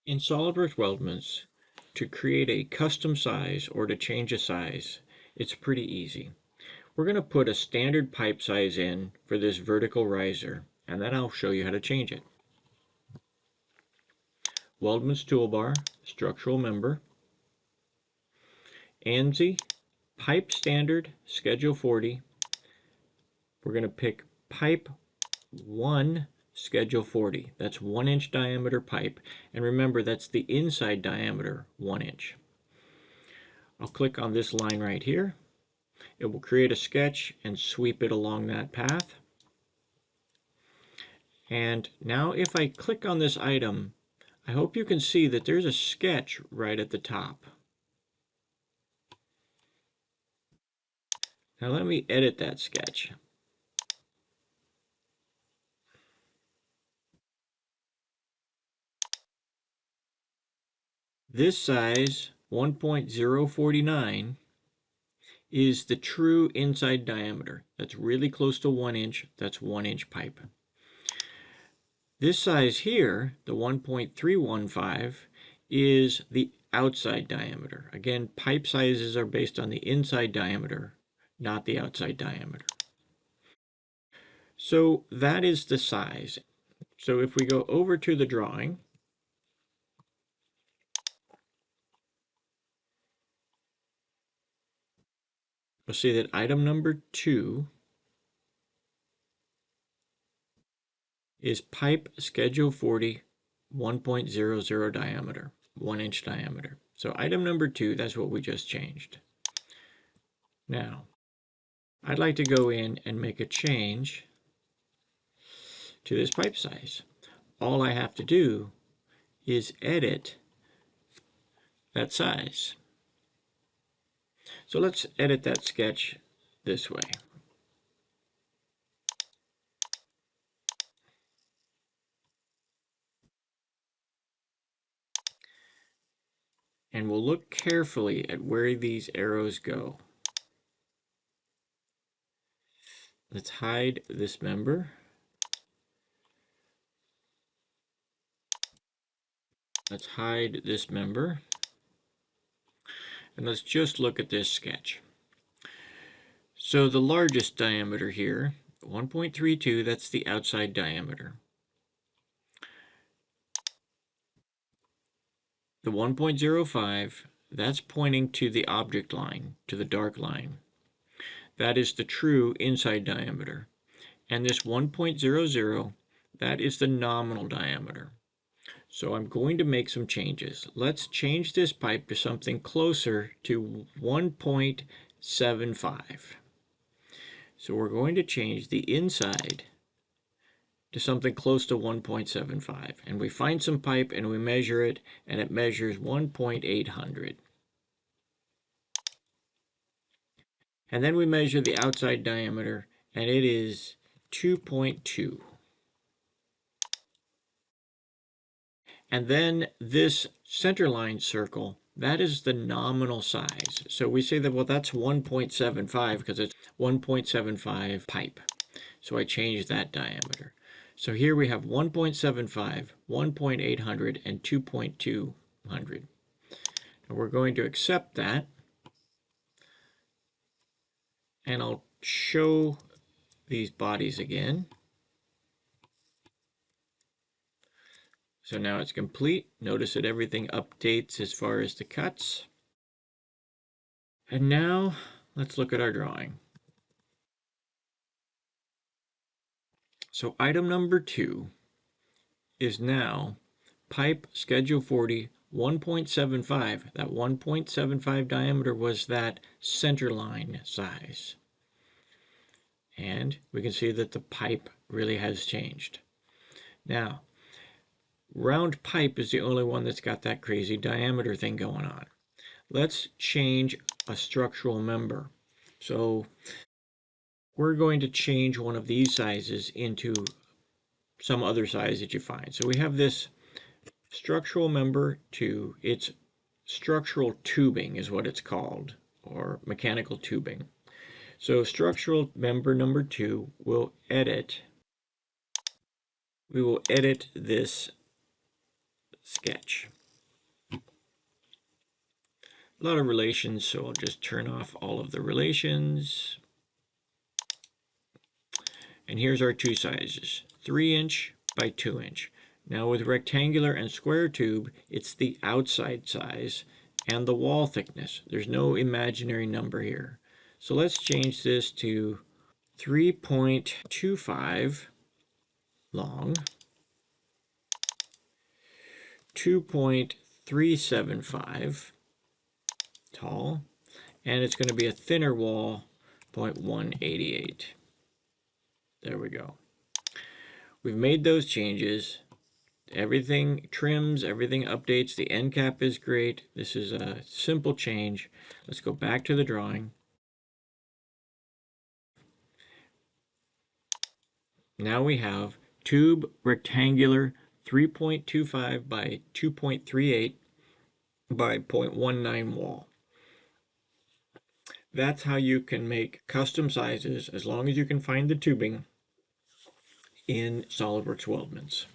In SolidWorks Weldments, to create a custom size or to change a size, it's pretty easy. We're going to put a standard pipe size in for this vertical riser, and then I'll show you how to change it. Weldments toolbar, structural member, ANSI, pipe standard, schedule 40. We're going to pick pipe 1, schedule 40. That's 1-inch diameter pipe. And remember, that's the inside diameter, 1 inch. I'll click on this line right here. It will create a sketch and sweep it along that path. And now if I click on this item, I hope you can see that there's a sketch right at the top. Now let me edit that sketch. This size, 1.049, is the true inside diameter. That's really close to 1 inch. That's 1-inch pipe. This size here, the 1.315, is the outside diameter. Again, pipe sizes are based on the inside diameter, not the outside diameter. So that is the size. So if we go over to the drawing, we'll see that item number 2 is pipe schedule 40, 1.00 diameter, 1-inch diameter. So item number 2, that's what we just changed. Now, I'd like to go in and make a change to this pipe size. All I have to do is edit that size. So let's edit that sketch this way. And we'll look carefully at where these arrows go. Let's hide this member. Let's hide this member. And let's just look at this sketch. So the largest diameter here, 1.32, that's the outside diameter. The 1.05, that's pointing to the object line, to the dark line. That is the true inside diameter. And this 1.00, that is the nominal diameter. So I'm going to make some changes. Let's change this pipe to something closer to 1.75. So we're going to change the inside to something close to 1.75. And we find some pipe and we measure it, and it measures 1.800. And then we measure the outside diameter, and it is 2.2. And then this center line circle, that is the nominal size. So we say that, well, that's 1.75 because it's 1.75 pipe. So I changed that diameter. So here we have 1.75, 1.800, and 2.200. And we're going to accept that. And I'll show these bodies again. So now it's complete. Notice that everything updates as far as the cuts. And now let's look at our drawing. So item number 2 is now pipe schedule 40, 1.75. That 1.75 diameter was that center line size. And we can see that the pipe really has changed. Now, round pipe is the only one that's got that crazy diameter thing going on. Let's change a structural member. So we're going to change one of these sizes into some other size that you find. So we have this structural member 2. It's structural tubing is what it's called, or mechanical tubing. So structural member number 2 will edit. We will edit this sketch. a lot of relations, so I'll just turn off all of the relations. And here's our two sizes, 3-inch by 2-inch. Now with rectangular and square tube, it's the outside size and the wall thickness. There's no imaginary number here. So let's change this to 3.25 long, 2.375 tall, and it's going to be a thinner wall, 0.188. There we go. We've made those changes. Everything trims, everything updates. The end cap is great. This is a simple change. Let's go back to the drawing. Now we have tube rectangular 3.25 by 2.38 by 0.19 wall. That's how you can make custom sizes as long as you can find the tubing in SolidWorks Weldments.